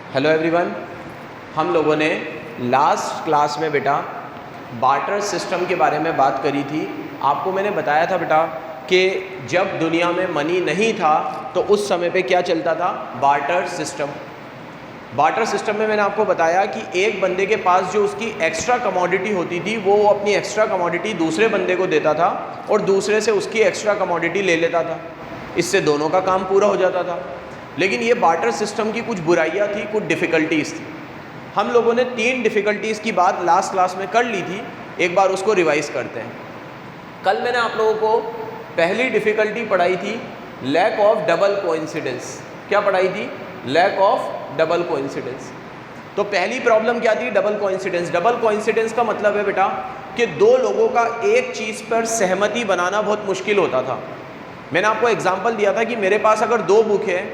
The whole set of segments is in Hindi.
हेलो एवरीवन, हम लोगों ने लास्ट क्लास में बेटा बार्टर सिस्टम के बारे में बात करी थी। आपको मैंने बताया था बेटा कि जब दुनिया में मनी नहीं था तो उस समय पे क्या चलता था, बार्टर सिस्टम। बार्टर सिस्टम में मैंने आपको बताया कि एक बंदे के पास जो उसकी एक्स्ट्रा कमोडिटी होती थी वो अपनी एक्स्ट्रा कमोडिटी दूसरे बंदे को देता था और दूसरे से उसकी एक्स्ट्रा कमोडिटी ले लेता था। इससे दोनों का काम पूरा हो जाता था। लेकिन ये बार्टर सिस्टम की कुछ बुराइयां थी, कुछ डिफ़िकल्टीज़ थी। हम लोगों ने 3 डिफ़िकल्टीज़ की बात लास्ट क्लास में कर ली थी, एक बार उसको रिवाइज़ करते हैं। कल मैंने आप लोगों को पहली डिफ़िकल्टी पढ़ाई थी लैक ऑफ डबल कोइंसिडेंस। क्या पढ़ाई थी? Lack of double coincidence. तो पहली प्रॉब्लम क्या थी? Double coincidence. डबल कोइंसिडेंस का मतलब है बेटा कि दो लोगों का एक चीज़ पर सहमति बनाना बहुत मुश्किल होता था। मैंने आपको एग्जाम्पल दिया था कि मेरे पास अगर 2 बुक है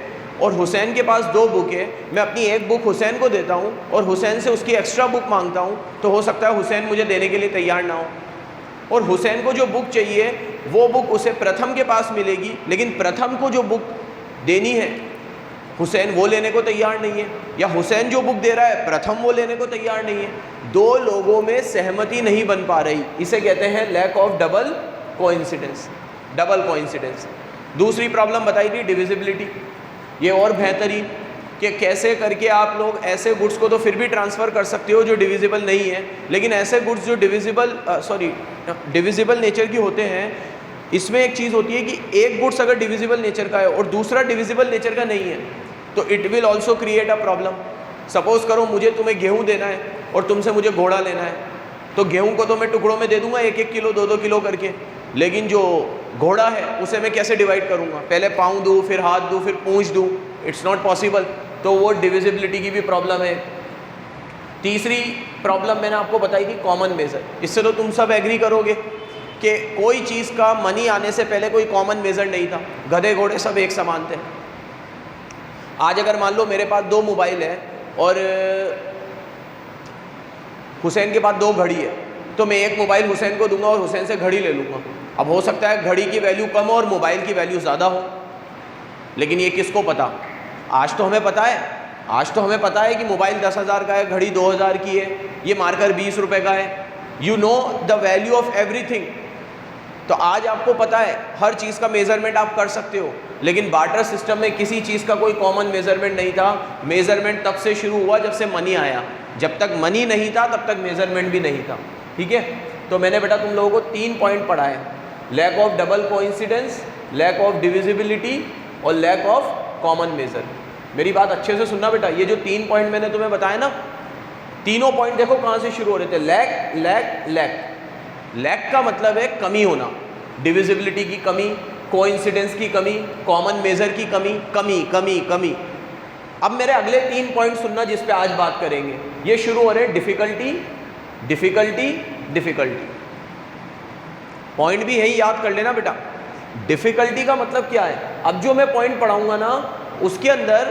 और हुसैन के पास 2 बुक है, मैं अपनी एक बुक हुसैन को देता हूँ और हुसैन से उसकी एक्स्ट्रा बुक मांगता हूँ, तो हो सकता है हुसैन मुझे देने के लिए तैयार ना हो। और हुसैन को जो बुक चाहिए वो बुक उसे प्रथम के पास मिलेगी, लेकिन प्रथम को जो बुक देनी है हुसैन वो लेने को तैयार नहीं है, या हुसैन जो बुक दे रहा है प्रथम वो लेने को तैयार नहीं है। 2 लोगों में सहमति नहीं बन पा रही, इसे कहते हैं lack of double coincidence. Double coincidence. दूसरी प्रॉब्लम बताई थी डिविजिबिलिटी। ये और बेहतरीन कि कैसे करके आप लोग ऐसे गुड्स को तो फिर भी ट्रांसफ़र कर सकते हो जो डिविजिबल नहीं है, लेकिन ऐसे गुड्स जो डिविजिबल नेचर की होते हैं, इसमें एक चीज़ होती है कि एक गुड्स अगर डिविजिबल नेचर का है और दूसरा डिविजिबल नेचर का नहीं है तो it will also create a problem. Suppose करो मुझे तुम्हें गेहूँ देना है और तुमसे मुझे घोड़ा लेना है, तो गेहूँ को तो मैं टुकड़ों में दे दूंगा 1-1 किलो 2-2 किलो करके, लेकिन जो घोड़ा है उसे मैं कैसे डिवाइड करूँगा? पहले पाँव दूँ, फिर हाथ दूँ, फिर पूँछ दूँ, इट्स नॉट पॉसिबल। तो वो डिविजिबिलिटी की भी प्रॉब्लम है। तीसरी प्रॉब्लम मैंने आपको बताई थी कॉमन मेज़र। इससे तो तुम सब एग्री करोगे कि कोई चीज़ का मनी आने से पहले कोई कॉमन मेज़र नहीं था, गधे घोड़े सब एक समान थे। आज अगर मान लो मेरे पास 2 मोबाइल है और हुसैन के पास 2 घड़ी है, तो मैं एक मोबाइल हुसैन को दूंगा और हुसैन से घड़ी ले लूँगा। अब हो सकता है घड़ी की वैल्यू कम हो और मोबाइल की वैल्यू ज़्यादा हो, लेकिन ये किसको पता? आज तो हमें पता है, आज तो हमें पता है कि मोबाइल 10,000 का है, घड़ी 2,000 की है, ये मार्कर 20 रुपये का है। You know the value of everything. तो आज आपको पता है हर चीज़ का मेज़रमेंट आप कर सकते हो, लेकिन बार्टर सिस्टम में किसी चीज़ का कोई कॉमन मेज़रमेंट नहीं था। मेज़रमेंट तब से शुरू हुआ जब से मनी आया। जब तक मनी नहीं था तब तक मेज़रमेंट भी नहीं था। ठीक है, तो मैंने बेटा तुम लोगों को 3 पॉइंट पढ़ाए, lack of double coincidence, lack of divisibility और लैक ऑफ कॉमन मेज़र। मेरी बात अच्छे से सुनना बेटा, ये जो 3 पॉइंट मैंने तुम्हें बताए ना, तीनों पॉइंट देखो कहाँ से शुरू हो रहे थे, लैक लैक लैक। लैक का मतलब है कमी होना, डिविजिबिलिटी की कमी, कोइंसिडेंस की कमी, कॉमन मेज़र की कमी, कमी कमी कमी। अब मेरे अगले 3 पॉइंट सुनना जिस पे आज बात करेंगे। ये शुरू हो रहे हैं डिफ़िकल्टी डिफ़िकल्टी डिफ़िकल्टी। पॉइंट भी यही याद कर लेना बेटा। डिफ़िकल्टी का मतलब क्या है? अब जो मैं पॉइंट पढ़ाऊंगा ना उसके अंदर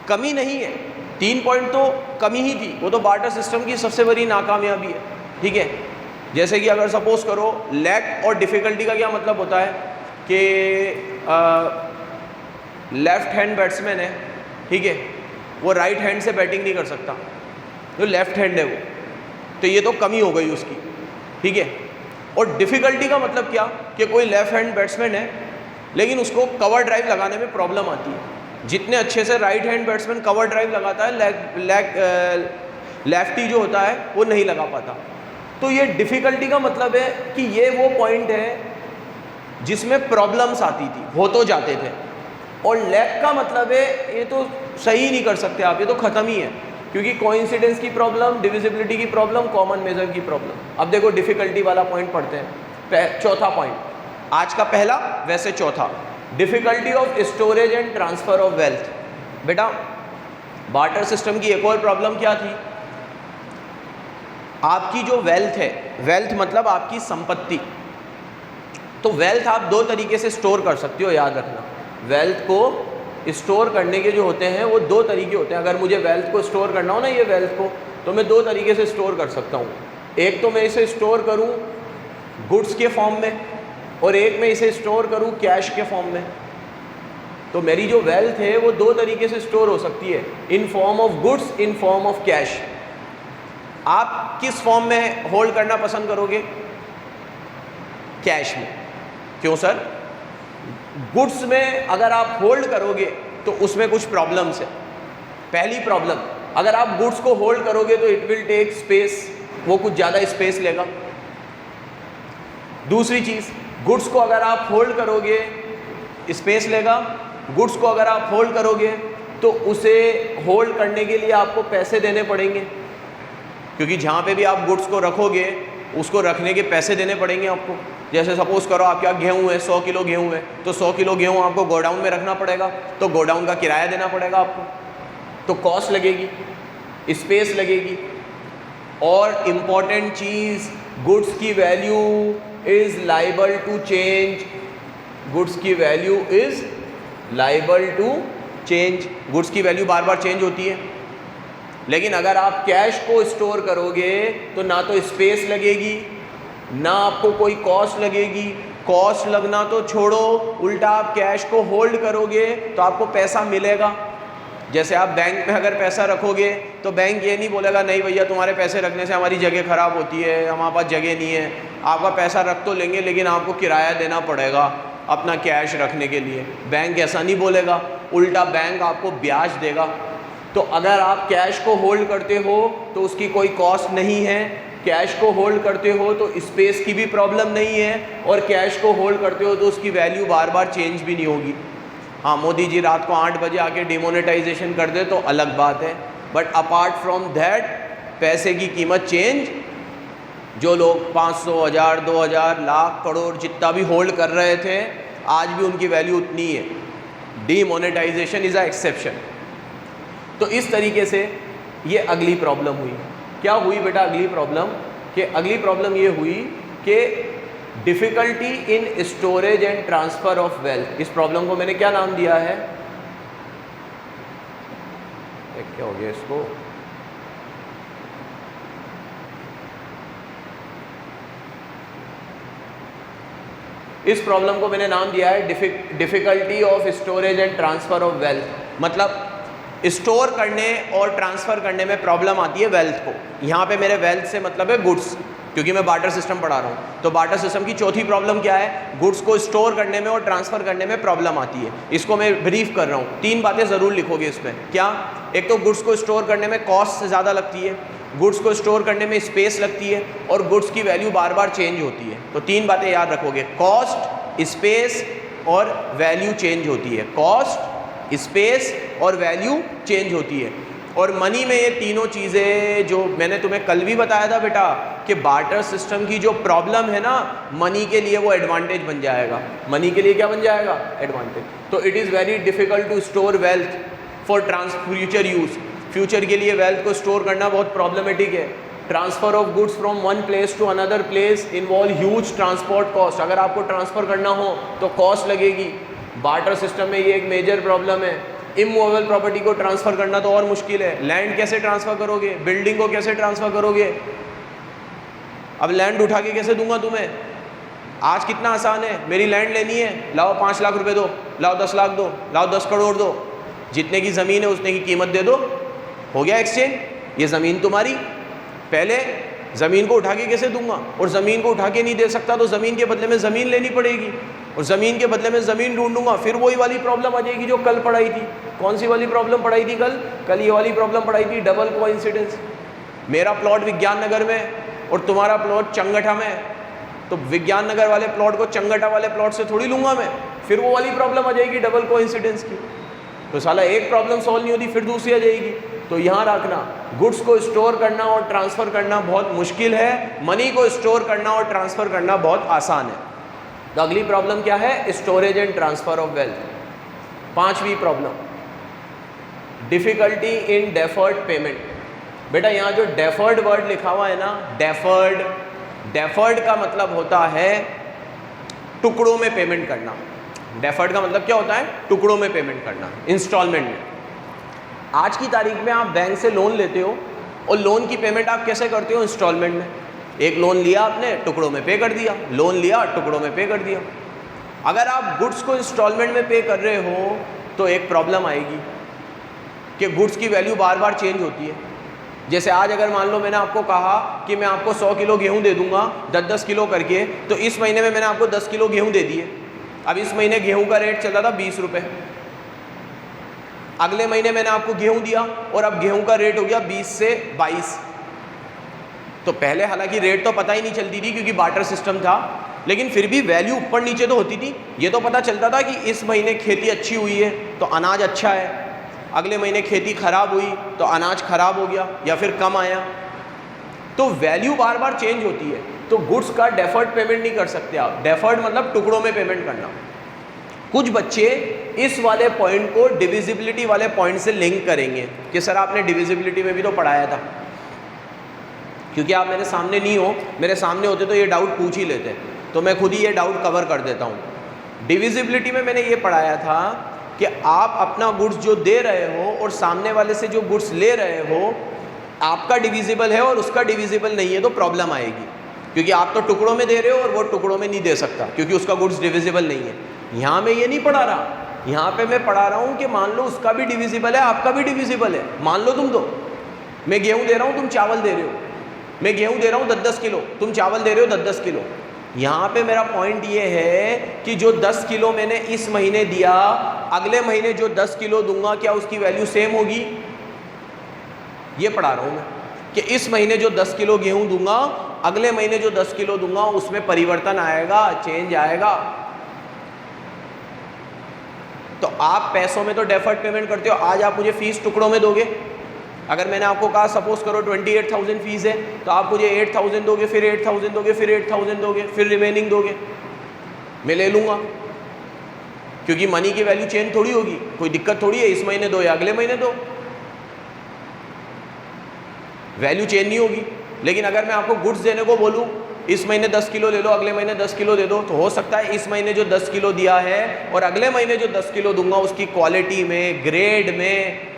कमी नहीं है। 3 पॉइंट तो कमी ही थी, वो तो बार्टर सिस्टम की सबसे बड़ी नाकामयाबी है। ठीक है, जैसे कि अगर सपोज करो लैक और डिफ़िकल्टी का क्या मतलब होता है कि लेफ़्ट हैंड बैट्समैन है, ठीक है, वो राइट हैंड से बैटिंग नहीं कर सकता, जो लेफ़्ट हैंड है वो, तो ये तो कमी हो गई उसकी। ठीक है, और डिफ़िकल्टी का मतलब क्या कि कोई लेफ़्ट हैंड बैट्समैन है लेकिन उसको कवर ड्राइव लगाने में प्रॉब्लम आती है। जितने अच्छे से right hand batsman cover drive लगाता है, लेफ्टी जो होता है वो नहीं लगा पाता। तो ये डिफ़िकल्टी का मतलब है कि ये वो पॉइंट है जिसमें प्रॉब्लम्स आती थी, हो तो जाते थे। और लैक का मतलब है ये तो सही नहीं कर सकते आप, ये तो ख़त्म ही है, क्योंकि कोइंसिडेंस की प्रॉब्लम, डिविजिबिलिटी की प्रॉब्लम, कॉमन मेजर की प्रॉब्लम। अब देखो डिफ़िकल्टी वाला पॉइंट पढ़ते हैं। चौथा पॉइंट, आज का पहला वैसे चौथा, difficulty of storage and transfer of wealth. बेटा बार्टर सिस्टम की एक और प्रॉब्लम क्या थी? आपकी जो वेल्थ है, वेल्थ मतलब आपकी संपत्ति, तो वेल्थ आप 2 तरीके से स्टोर कर सकते हो, याद रखना। वेल्थ को स्टोर करने के जो होते हैं वो 2 तरीके होते हैं। अगर मुझे वेल्थ को स्टोर करना हो ना, ये वेल्थ को, तो मैं 2 तरीके से स्टोर कर सकता हूँ। एक तो मैं इसे स्टोर करूँ गुड्स के फॉर्म में, और एक मैं इसे स्टोर करूँ कैश के फॉर्म में। तो मेरी जो वेल्थ है वो दो तरीके से स्टोर हो सकती है, in form of goods, in form of cash. आप किस फॉर्म में होल्ड करना पसंद करोगे? कैश में। क्यों सर? गुड्स में अगर आप होल्ड करोगे तो उसमें कुछ प्रॉब्लम्स है। पहली प्रॉब्लम, अगर आप गुड्स को होल्ड करोगे तो इट विल टेक स्पेस, वो कुछ ज़्यादा स्पेस लेगा। दूसरी चीज़, गुड्स को अगर आप होल्ड करोगे स्पेस लेगा, गुड्स को अगर आप होल्ड करोगे तो उसे होल्ड करने के लिए आपको पैसे देने पड़ेंगे, क्योंकि जहाँ पे भी आप गुड्स को रखोगे उसको रखने के पैसे देने पड़ेंगे आपको। जैसे सपोज करो आपके यहाँ गेहूँ है, 100 किलो गेहूँ है, तो 100 किलो गेहूँ आपको गोडाउन में रखना पड़ेगा, तो गोडाउन का किराया देना पड़ेगा आपको, तो कॉस्ट लगेगी, स्पेस लगेगी। और इम्पॉर्टेंट चीज़, गुड्स की value is liable to change. Goods की value is liable to change. Goods की वैल्यू बार बार चेंज होती है। लेकिन अगर आप कैश को स्टोर करोगे तो ना तो स्पेस लगेगी, ना आपको कोई कॉस्ट लगेगी। कॉस्ट लगना तो छोड़ो, उल्टा आप कैश को होल्ड करोगे तो आपको पैसा मिलेगा। जैसे आप बैंक में अगर पैसा रखोगे तो बैंक ये नहीं बोलेगा नहीं भैया तुम्हारे पैसे रखने से हमारी जगह ख़राब होती है, हमारे पास जगह नहीं है। आपका पैसा रख तो लेंगे लेकिन आपको किराया देना पड़ेगा अपना कैश रखने के लिए। बैंक ऐसा नहीं बोलेगा, उल्टा बैंक आपको ब्याज देगा। तो अगर आप कैश को होल्ड करते हो तो उसकी कोई कॉस्ट नहीं है, कैश को होल्ड करते हो तो स्पेस की भी प्रॉब्लम नहीं है, और कैश को होल्ड करते हो तो उसकी वैल्यू बार बार चेंज भी नहीं होगी। हाँ, मोदी जी रात को 8 बजे आके डिमोनेटाइजेशन कर दे तो अलग बात है, बट अपार्ट फ्रॉम दैट पैसे की कीमत चेंज, जो लोग 500, 1000, 2000, लाख, करोड़ जितना भी होल्ड कर रहे थे आज भी उनकी वैल्यू उतनी है। Demonetisation is a exception. तो इस तरीके से ये अगली प्रॉब्लम हुई। क्या हुई बेटा अगली प्रॉब्लम? कि अगली प्रॉब्लम ये हुई कि difficulty in storage and transfer of wealth. इस प्रॉब्लम को मैंने क्या नाम दिया है? क्या हो गया इसको? इस प्रॉब्लम को मैंने नाम दिया है difficulty of storage and transfer of wealth. मतलब स्टोर करने और ट्रांसफ़र करने में प्रॉब्लम आती है वेल्थ को। यहाँ पे मेरे वेल्थ से मतलब है गुड्स, क्योंकि मैं बार्टर सिस्टम पढ़ा रहा हूँ। तो बार्टर सिस्टम की चौथी प्रॉब्लम क्या है? गुड्स को स्टोर करने में और ट्रांसफ़र करने में प्रॉब्लम आती है। इसको मैं ब्रीफ कर रहा हूँ, 3 बातें ज़रूर लिखोगे इसमें। क्या? एक तो गुड्स को स्टोर करने में कॉस्ट ज़्यादा लगती है, गुड्स को स्टोर करने में स्पेस लगती है, और गुड्स की वैल्यू बार बार चेंज होती है। तो 3 बातें याद रखोगे, कॉस्ट, स्पेस और वैल्यू चेंज होती है। कॉस्ट, स्पेस और वैल्यू चेंज होती है। और मनी में ये तीनों चीज़ें जो मैंने तुम्हें कल भी बताया था बेटा कि बार्टर सिस्टम की जो प्रॉब्लम है ना, मनी के लिए वो एडवांटेज बन जाएगा। मनी के लिए क्या बन जाएगा? एडवांटेज। तो it is very difficult to store wealth for future use. Future के लिए वेल्थ को स्टोर करना बहुत प्रॉब्लमेटिक है। Transfer of goods from one place to another place involve huge transport cost. अगर आपको ट्रांसफ़र करना हो तो कॉस्ट लगेगी। बार्टर सिस्टम में ये एक मेजर प्रॉब्लम है। इमूवेबल प्रॉपर्टी को ट्रांसफ़र करना तो और मुश्किल है। लैंड कैसे ट्रांसफ़र करोगे? बिल्डिंग को कैसे ट्रांसफ़र करोगे? अब लैंड उठा के कैसे दूंगा तुम्हें? आज कितना आसान है, मेरी लैंड लेनी है, लाओ 5 लाख रुपए दो, लाओ 10 लाख दो, लाओ 10 करोड़ दो, जितने की ज़मीन है उतने की कीमत दे दो, हो गया एक्सचेंज। ये ज़मीन तुम्हारी। पहले ज़मीन को उठा के कैसे दूंगा? और ज़मीन को उठा के नहीं दे सकता तो ज़मीन के बदले में ज़मीन लेनी पड़ेगी, और ज़मीन के बदले में ज़मीन ढूंढूंगा। फिर वही वाली प्रॉब्लम आ जाएगी जो कल पढ़ाई थी। कौन सी वाली प्रॉब्लम पढ़ाई थी कल? कल ये वाली प्रॉब्लम पढ़ाई थी, डबल कोइंसिडेंस। मेरा प्लॉट विज्ञान नगर में और तुम्हारा प्लॉट चंगठा में, तो विज्ञान नगर वाले प्लॉट को चंगठा वाले प्लॉट से थोड़ी लूँगा मैं। फिर वो वाली प्रॉब्लम आ जाएगी डबल कोइंसिडेंस की। तो साला एक प्रॉब्लम सॉल्व नहीं होती, फिर दूसरी आ जाएगी। तो यहाँ रखना, गुड्स को स्टोर करना और ट्रांसफ़र करना बहुत मुश्किल है, मनी को स्टोर करना और ट्रांसफ़र करना बहुत आसान है। तो अगली प्रॉब्लम क्या है? Storage and transfer of wealth. 5वीं problem, difficulty in deferred payment. बेटा यहाँ जो डेफर्ड वर्ड लिखा हुआ है ना, डेफर्ड का मतलब होता है टुकड़ों में पेमेंट करना। डेफर्ड का मतलब क्या होता है? टुकड़ों में पेमेंट करना, इंस्टॉलमेंट में। आज की तारीख में आप बैंक से लोन लेते हो और लोन की पेमेंट आप कैसे करते हो? इंस्टॉलमेंट में। एक लोन लिया आपने, टुकड़ों में पे कर दिया, लोन लिया, टुकड़ों में पे कर दिया। अगर आप गुड्स को इंस्टॉलमेंट में पे कर रहे हो तो एक प्रॉब्लम आएगी कि गुड्स की वैल्यू बार बार चेंज होती है। जैसे आज अगर मान लो मैंने आपको कहा कि मैं आपको 100 किलो गेहूँ दे दूंगा 10-10 किलो करके, तो इस महीने में मैंने आपको 10 किलो गेहूँ दे दिए। अब इस महीने गेहूँ का रेट चल रहा था 20 रुपये, अगले महीने मैंने आपको गेहूँ दिया और अब गेहूँ का रेट हो गया 20 से 22। तो पहले हालांकि रेट तो पता ही नहीं चलती थी क्योंकि बार्टर सिस्टम था, लेकिन फिर भी वैल्यू ऊपर नीचे तो होती थी। ये तो पता चलता था कि इस महीने खेती अच्छी हुई है तो अनाज अच्छा है, अगले महीने खेती खराब हुई तो अनाज खराब हो गया या फिर कम आया। तो वैल्यू बार बार चेंज होती है। तो गुड्स का डेफर्ड पेमेंट नहीं कर सकते आप। डेफर्ड मतलब टुकड़ों में पेमेंट करना। कुछ बच्चे इस वाले पॉइंट को डिविजिबिलिटी वाले पॉइंट से लिंक करेंगे कि सर आपने डिविजिबिलिटी में भी तो पढ़ाया था। क्योंकि आप मेरे सामने नहीं हो, मेरे सामने होते तो ये डाउट पूछ ही लेते, तो मैं खुद ही ये डाउट कवर कर देता हूँ। डिविजिबिलिटी में मैंने ये पढ़ाया था कि आप अपना गुड्स जो दे रहे हो और सामने वाले से जो गुड्स ले रहे हो, आपका डिविजिबल है और उसका डिविजिबल नहीं है तो प्रॉब्लम आएगी। क्योंकि आप तो टुकड़ों में दे रहे हो और वो टुकड़ों में नहीं दे सकता क्योंकि उसका गुड्स डिविजिबल नहीं है। यहाँ मैं ये नहीं पढ़ा रहा, यहाँ पे मैं पढ़ा रहा हूँ कि मान लो उसका भी डिविजिबल है, आपका भी डिविजिबल है। मान लो तुम दो, मैं गेहूँ दे रहा हूँ, तुम चावल दे रहे हो। मैं गेहूँ दे रहा हूँ 10-10 किलो, तुम चावल दे रहे हो 10-10 किलो। यहाँ पे मेरा पॉइंट ये है कि जो 10 किलो मैंने इस महीने दिया, अगले महीने जो 10 किलो दूंगा क्या उसकी वैल्यू सेम होगी? ये पढ़ा रहा हूँ मैं कि इस महीने जो 10 किलो गेहूँ दूंगा, अगले महीने जो 10 किलो दूंगा उसमें परिवर्तन आएगा, चेंज आएगा। तो आप पैसों में तो डेफर्ड पेमेंट करते हो। आज आप मुझे फीस टुकड़ों में दोगे। अगर मैंने आपको कहा सपोज करो 28,000 फीस है, तो आप मुझे 8,000 दोगे, फिर 8,000 दोगे, फिर 8,000 दोगे, फिर रिमेनिंग दोगे। मैं ले लूँगा क्योंकि मनी की वैल्यू चेंज थोड़ी होगी, कोई दिक्कत थोड़ी है इस महीने दो या अगले महीने दो, वैल्यू चेंज नहीं होगी। लेकिन अगर मैं आपको गुड्स देने को बोलूँ, इस महीने 10 किलो ले लो, अगले महीने 10 किलो दे दो, तो हो सकता है इस महीने जो 10 किलो दिया है और अगले महीने जो 10 किलो दूंगा उसकी क्वालिटी में, ग्रेड में,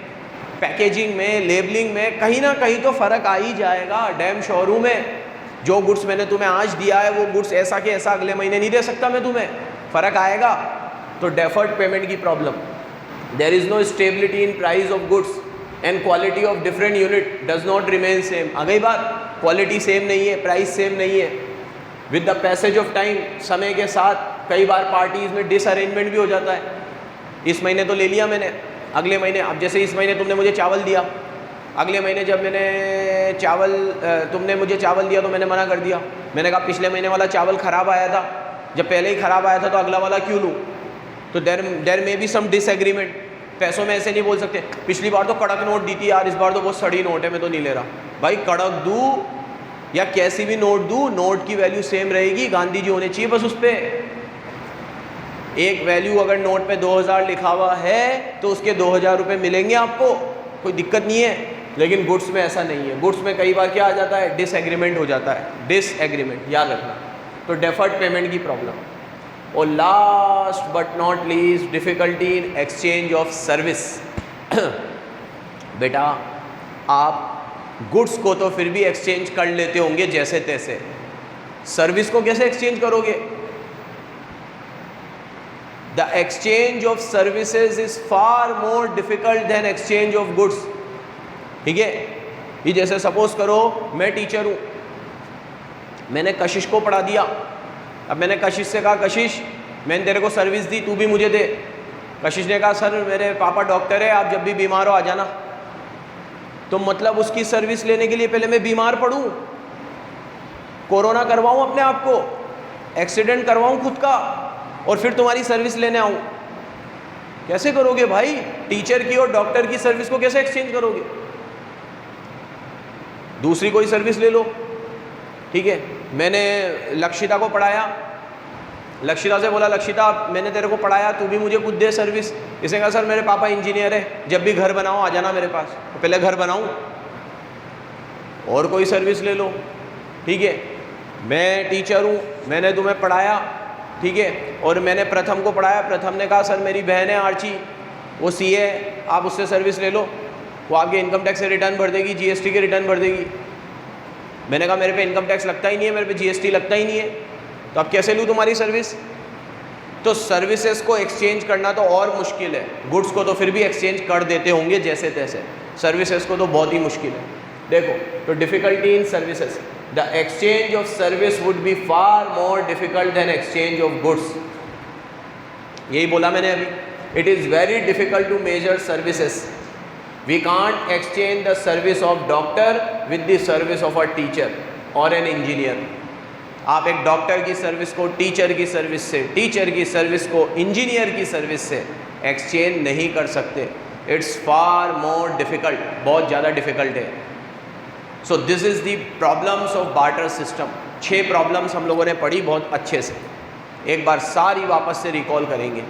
पैकेजिंग में, लेबलिंग में कहीं ना कहीं तो फ़र्क आ ही जाएगा। डैम शोरूम में जो गुड्स मैंने तुम्हें आज दिया है वो गुड्स ऐसा कि ऐसा अगले महीने नहीं दे सकता मैं तुम्हें, फ़र्क आएगा। तो डेफर्ड पेमेंट की problem, there is no stability in price of goods and quality of different unit does not remain same. आ गई बात, क्वालिटी सेम नहीं है, प्राइस सेम नहीं है। With the passage of time, समय के साथ कई बार पार्टीज़ में डिसअरेंजमेंट भी हो जाता है। इस महीने तो ले लिया मैंने, अगले महीने, अब जैसे इस महीने तुमने मुझे चावल दिया, अगले महीने जब मैंने तुमने मुझे चावल दिया तो मैंने मना कर दिया। मैंने कहा पिछले महीने वाला चावल ख़राब आया था, जब पहले ही ख़राब आया था तो अगला वाला क्यों लूँ? तो देर मे बी सम डिसएग्रीमेंट। पैसों में ऐसे नहीं बोल सकते, पिछली बार तो कड़क नोट दी थी यार, इस बार तो बहुत सड़ी नोट है, मैं तो नहीं ले रहा। भाई कड़क दूँ या कैसी भी नोट दूँ, नोट की वैल्यू सेम रहेगी, गांधी जी होने चाहिए बस उस पर। एक वैल्यू अगर नोट पे 2000 लिखा हुआ है तो उसके 2000 रुपये मिलेंगे आपको, कोई दिक्कत नहीं है। लेकिन गुड्स में ऐसा नहीं है। गुड्स में कई बार क्या आ जाता है, डिसएग्रीमेंट हो जाता है, डिसएग्रीमेंट, याद रखना। तो डेफर्ड पेमेंट की प्रॉब्लम। और last but not least, difficulty in exchange of service. बेटा आप गुड्स को तो फिर भी एक्सचेंज कर लेते होंगे जैसे तैसे, सर्विस को कैसे एक्सचेंज करोगे? The exchange of services is far more difficult than exchange of goods। ठीक है, ये जैसे सपोज करो मैं टीचर हूँ, मैंने कशिश को पढ़ा दिया। अब मैंने कशिश से कहा कशिश मैंने तेरे को सर्विस दी, तू भी मुझे दे। कशिश ने कहा सर मेरे पापा डॉक्टर है, आप जब भी बीमार हो आ जाना। तो मतलब उसकी सर्विस लेने के लिए पहले मैं बीमार पड़ूँ, कोरोना करवाऊँ अपने आप को, एक्सीडेंट करवाऊँ खुद का, और फिर तुम्हारी सर्विस लेने आऊँ? कैसे करोगे भाई? टीचर की और डॉक्टर की सर्विस को कैसे एक्सचेंज करोगे? दूसरी कोई सर्विस ले लो। ठीक है, मैंने लक्षिता को पढ़ाया, लक्षिता से बोला लक्षिता मैंने तेरे को पढ़ाया, तू भी मुझे कुछ दे सर्विस। इसने कहा सर मेरे पापा इंजीनियर है, जब भी घर बनाओ आ जाना मेरे पास। तो पहले घर बनाऊँ, और कोई सर्विस ले लो। ठीक है, मैं टीचर हूँ, मैंने तुम्हें पढ़ाया, ठीक है, और मैंने प्रथम को पढ़ाया। प्रथम ने कहा सर मेरी बहन है आर्ची, वो सीए है, आप उससे सर्विस ले लो, वो आपके इनकम टैक्स से रिटर्न भर देगी, जीएसटी के रिटर्न भर देगी। मैंने कहा मेरे पे इनकम टैक्स लगता ही नहीं है, मेरे पे जीएसटी लगता ही नहीं है, तो अब कैसे लूँ तुम्हारी सर्विस? तो सर्विसेज को एक्सचेंज करना तो और मुश्किल है। गुड्स को तो फिर भी एक्सचेंज कर देते होंगे जैसे तैसे, सर्विसेज को तो बहुत ही मुश्किल है। देखो, तो difficulty in services, the exchange of service would be far more difficult than exchange of goods. यही बोला मैंने अभी, it is very difficult to measure services. We can't exchange the service of doctor with the service of a teacher और एन इंजीनियर। आप एक डॉक्टर की सर्विस को टीचर की सर्विस से, टीचर की सर्विस को इंजीनियर की सर्विस से एक्सचेंज नहीं कर सकते। इट्स फार मोर डिफ़िकल्ट, बहुत ज़्यादा डिफ़िकल्ट है। So this is the problems of barter system. 6 problems हम लोगों ने पढ़ी बहुत अच्छे से, एक बार सारी वापस से रिकॉल करेंगे।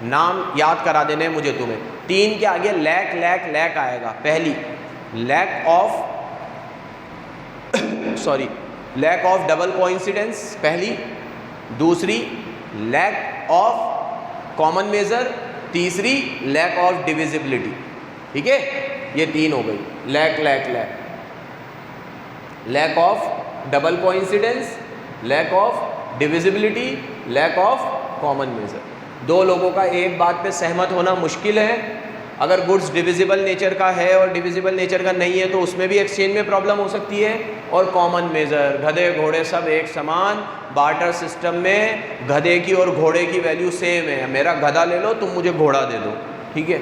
नाम याद करा देने मुझे तुम्हें। 3 के आगे लैक लैक लैक आएगा। पहली lack of lack of double coincidence पहली, दूसरी लैक ऑफ कॉमन मेजर, तीसरी लैक ऑफ डिविजिबिलिटी। ठीक है, ये 3 हो गई। Lack lack lack, lack of double coincidence, lack of divisibility, lack of common measure. 2 लोगों का एक बात पे सहमत होना मुश्किल है। अगर गुड्स डिविजिबल नेचर का है और डिविजिबल नेचर का नहीं है तो उसमें भी एक्सचेंज में प्रॉब्लम हो सकती है। और कॉमन मेजर, गधे घोड़े सब एक समान, बार्टर सिस्टम में गधे की और घोड़े की वैल्यू सेम है। मेरा गधा ले लो, तुम मुझे घोड़ा दे दो। ठीक है,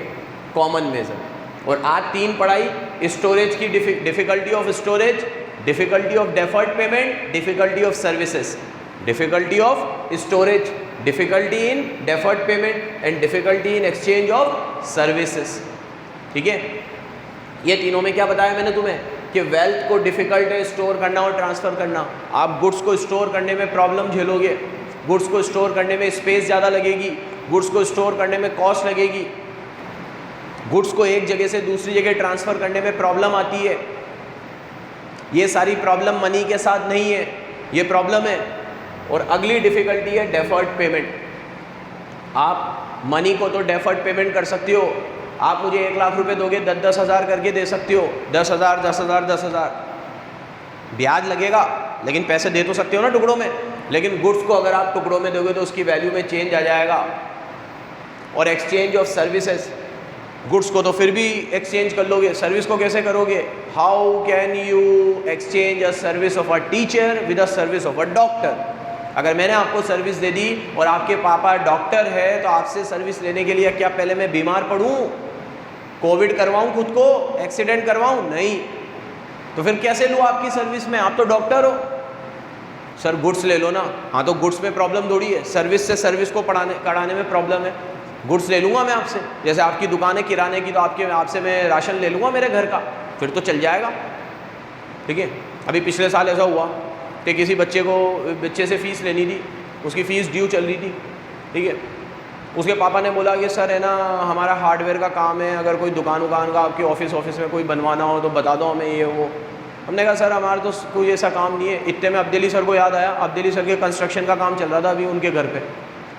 कॉमन मेजर। और आज 3 पढ़ाई स्टोरेज की, difficulty of storage, difficulty of deferred payment, difficulty of services. Difficulty of storage, difficulty in deferred payment and difficulty in exchange of services. ठीक है, ये तीनों में क्या बताया मैंने तुम्हें कि वेल्थ को डिफ़िकल्ट है स्टोर करना और ट्रांसफ़र करना। आप गुड्स को स्टोर करने में प्रॉब्लम झेलोगे, गुड्स को स्टोर करने में स्पेस ज़्यादा लगेगी, गुड्स को स्टोर करने में कॉस्ट लगेगी, गुड्स को एक जगह से दूसरी जगह ट्रांसफ़र करने में प्रॉब्लम आती है। ये सारी प्रॉब्लम मनी के साथ नहीं है, ये प्रॉब्लम है। और अगली डिफ़िकल्टी है डेफर्ड पेमेंट। आप मनी को तो डेफर्ड पेमेंट कर सकते हो, आप मुझे 1 लाख रुपए दोगे, 10-10 हज़ार करके दे सकते हो। 10,000 10,000 10,000 ब्याज लगेगा, लेकिन पैसे दे तो सकते हो ना टुकड़ों में। लेकिन गुड्स को अगर आप टुकड़ों में दोगे तो उसकी वैल्यू में चेंज आ जाएगा। और एक्सचेंज ऑफ सर्विसेज, गुड्स को तो फिर भी एक्सचेंज कर लोगे, सर्विस को कैसे करोगे? How can you exchange a service of a teacher with a service of a doctor? अगर मैंने आपको सर्विस दे दी और आपके पापा डॉक्टर है तो आपसे सर्विस लेने के लिए क्या पहले मैं बीमार पड़ूं, कोविड करवाऊं, खुद को एक्सीडेंट करवाऊं? नहीं। तो फिर कैसे लूँ आपकी सर्विस में? आप तो डॉक्टर हो। सर गुड्स ले लो ना। हाँ, तो गुड्स में प्रॉब्लम थोड़ी है, सर्विस से सर्विस को कराने में प्रॉब्लम है। गुड्स ले लूँगा मैं आपसे, जैसे आपकी दुकान है किराने की, तो आपसे मैं राशन ले लूँगा मेरे घर का, फिर तो चल जाएगा। ठीक है, अभी पिछले साल ऐसा हुआ कि किसी बच्चे से फ़ीस लेनी थी, उसकी फ़ीस ड्यू चल रही थी। ठीक है, उसके पापा ने बोला कि सर है ना, हमारा हार्डवेयर का काम है, अगर कोई दुकान का आपके ऑफिस में कोई बनवाना हो तो बता दो हमें, ये वो। हमने कहा सर हमारा तो कोई ऐसा काम नहीं है। इतने में अब्देली सर को याद आया, अब्देली सर के कंस्ट्रक्शन का काम चल रहा था अभी उनके घर पे।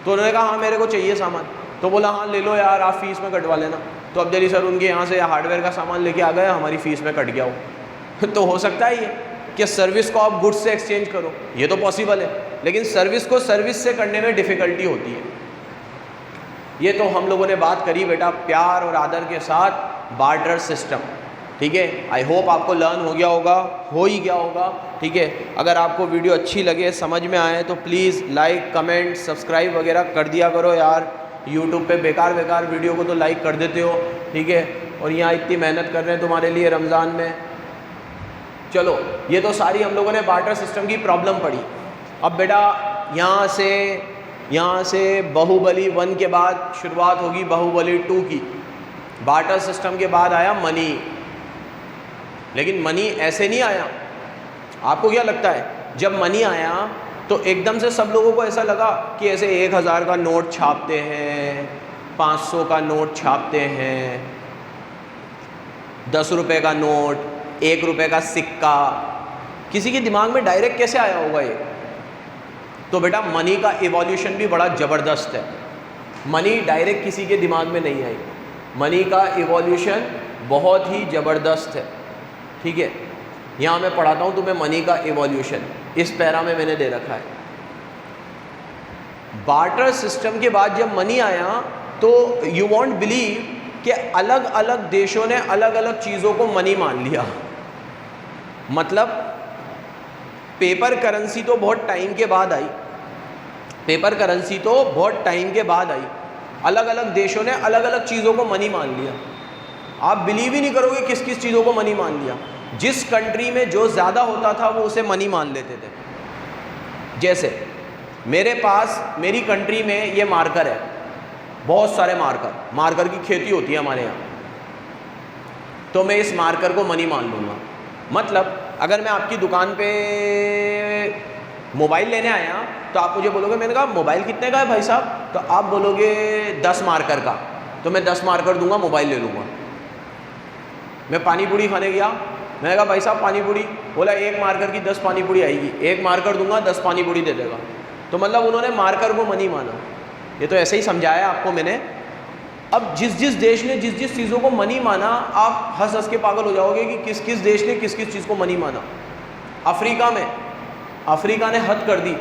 तो उन्होंने कहा हाँ मेरे को चाहिए सामान। तो बोला हाँ ले लो यार, आप फ़ीस में कटवा लेना। तो अब्देली सर उनके यहाँ से हार्डवेयर का सामान लेके आ गया, हमारी फ़ीस में कट गया वो। तो हो सकता है ये कि सर्विस को आप गुड्स से एक्सचेंज करो, ये तो पॉसिबल है, लेकिन सर्विस को सर्विस से करने में डिफ़िकल्टी होती है। ये तो हम लोगों ने बात करी बेटा प्यार और आदर के साथ बार्टर सिस्टम। ठीक है, आई होप आपको लर्न हो गया होगा, हो ही गया होगा। ठीक है, अगर आपको वीडियो अच्छी लगे, समझ में आए तो प्लीज़ लाइक कमेंट सब्सक्राइब वगैरह कर दिया करो यार। यूट्यूब पे बेकार वीडियो को तो लाइक कर देते हो। ठीक है, और यहाँ इतनी मेहनत कर रहे हैं तुम्हारे लिए रमज़ान में। चलो, ये तो सारी हम लोगों ने बार्टर सिस्टम की प्रॉब्लम पढ़ी। अब बेटा यहाँ से बाहुबली 1 के बाद शुरुआत होगी बाहुबली 2 की। बार्टर सिस्टम के बाद आया मनी, लेकिन मनी ऐसे नहीं आया। आपको क्या लगता है, जब मनी आया तो एकदम से सब लोगों को ऐसा लगा कि ऐसे 1000 का नोट छापते हैं, 500 का नोट छापते हैं, 10 रुपये का नोट, 1 रुपये का सिक्का, किसी के दिमाग में डायरेक्ट कैसे आया होगा ये? तो बेटा मनी का इवोल्यूशन भी बड़ा ज़बरदस्त है। मनी डायरेक्ट किसी के दिमाग में नहीं आई, मनी का इवोल्यूशन बहुत ही ज़बरदस्त है। ठीक है, यहाँ मैं पढ़ाता हूँ तुम्हें मनी का इवोल्यूशन, इस पैरा में मैंने दे रखा है। बार्टर सिस्टम के बाद जब मनी आया तो यू वॉन्ट बिलीव कि अलग अलग देशों ने अलग अलग चीज़ों को मनी मान लिया। मतलब पेपर करेंसी तो बहुत टाइम के बाद आई, पेपर करेंसी तो बहुत टाइम के बाद आई, अलग अलग देशों ने अलग अलग चीज़ों को मनी मान लिया। आप बिलीव ही नहीं करोगे किस किस चीज़ों को मनी मान लिया। जिस कंट्री में जो ज़्यादा होता था वो उसे मनी मान लेते थे। जैसे मेरे पास मेरी कंट्री में ये मार्कर है, बहुत सारे मार्कर की खेती होती है हमारे यहाँ, तो मैं इस मार्कर को मनी मान लूँगा। मतलब अगर मैं आपकी दुकान पे मोबाइल लेने आया तो आप मुझे बोलोगे, मैंने कहा मोबाइल कितने का है भाई साहब, तो आप बोलोगे 10 मार्कर का, तो मैं 10 मार्कर दूंगा, मोबाइल ले लूँगा। मैं पानी पूरी खाने गया, मैंने कहा भाई साहब पानी पूरी, बोला 1 मार्कर की 10 पानी पूरी आएगी, 1 मार्कर दूंगा 10 पानी पूरी दे देगा। तो मतलब उन्होंने मार्कर को मनी माना। ये तो ऐसे ही समझाया आपको मैंने। अब जिस जिस देश ने जिस जिस चीज़ों को मनी माना, आप हंस हंस के पागल हो जाओगे कि किस किस देश ने किस किस चीज़ को मनी माना। अफ्रीका में अफ्रीका ने हद कर दी,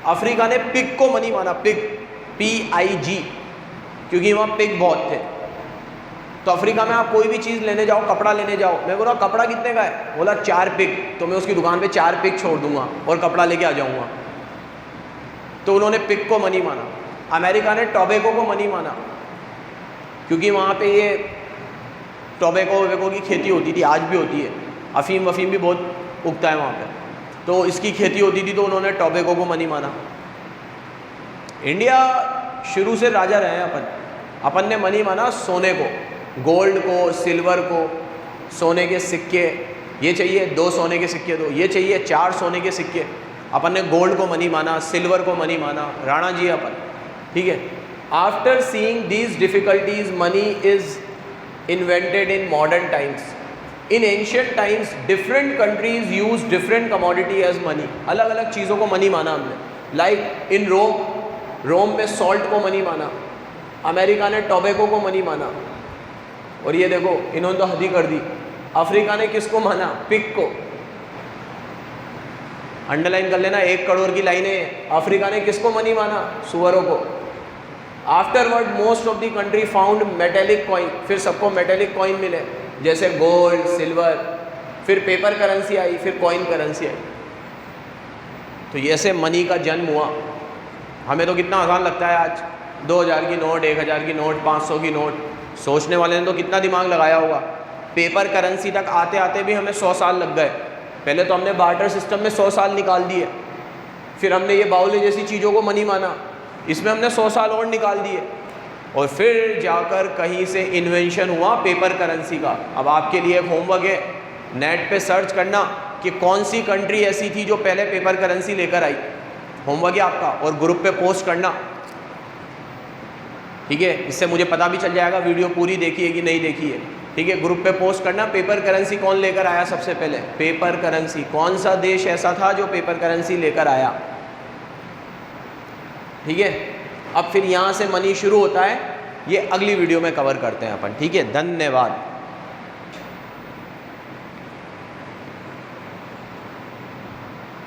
अफ्रीका ने पिग को मनी माना, पिग PIG, क्योंकि वहाँ पिग बहुत थे। तो अफ्रीका में आप कोई भी चीज़ लेने जाओ, कपड़ा लेने जाओ, मैं बोला कपड़ा कितने का है, बोला 4 पिग, तो मैं उसकी दुकान पे 4 पिग छोड़ दूंगा और कपड़ा लेके आ जाऊंगा। तो उन्होंने पिग को मनी माना। अमेरिका ने टोबैको को मनी माना, क्योंकि वहाँ पे ये टोबैको की खेती होती थी, आज भी होती है, अफीम वफीम भी बहुत उगता है वहाँ पे, तो इसकी खेती होती थी, तो उन्होंने टोबैको को मनी माना। इंडिया शुरू से राजा रहे हैं अपन ने मनी माना सोने को, गोल्ड को, सिल्वर को, सोने के सिक्के, ये चाहिए 2 सोने के सिक्के दो, ये चाहिए 4 सोने के सिक्के। अपन ने गोल्ड को मनी माना, सिल्वर को मनी माना, राणा जी अपन, ठीक है। After seeing these difficulties money is invented in modern times. In ancient times different countries use different commodity as money. अलग अलग चीज़ों को मनी माना हमने। लाइक इन रोम में सॉल्ट को मनी माना, अमेरिका ने टोबैको को मनी माना, और ये देखो इन्होंने तो हद ही कर दी, अफ्रीका ने किसको माना, पिग को। अंडरलाइन कर लेना, 1 करोड़ की लाइनें। अफ्रीका ने किसको मनी माना, सुअरों को। Afterward most of the country found metallic coin, फिर सबको मेटेलिक कॉइन मिले, जैसे गोल्ड, सिल्वर, फिर पेपर करेंसी आई, फिर कॉइन करेंसी आई। तो ये से मनी का जन्म हुआ। हमें तो कितना आसान लगता है आज, 2000 की नोट, 1000 की नोट, 500 की नोट। सोचने वाले ने तो कितना दिमाग लगाया होगा। पेपर करेंसी तक आते आते भी हमें 100 साल लग गए। पहले तो हमने बार्टर सिस्टम में 100 साल निकाल दिए, फिर हमने ये बाउले जैसी चीज़ों को मनी माना, इसमें हमने 100 साल और निकाल दिए, और फिर जाकर कहीं से इन्वेंशन हुआ पेपर करेंसी का। अब आपके लिए एक होमवर्क है, नेट पे सर्च करना कि कौन सी कंट्री ऐसी थी जो पहले पेपर करेंसी लेकर आई। होमवर्क है आपका, और ग्रुप पे पोस्ट करना, ठीक है। इससे मुझे पता भी चल जाएगा वीडियो पूरी देखी है कि नहीं देखी है, ठीक है। ग्रुप पे पोस्ट करना, पेपर करेंसी कौन लेकर आया सबसे पहले, पेपर करेंसी, कौन सा देश ऐसा था जो पेपर करेंसी लेकर आया, ठीक है। अब फिर यहाँ से मनी शुरू होता है, ये अगली वीडियो में कवर करते हैं अपन, ठीक है। धन्यवाद।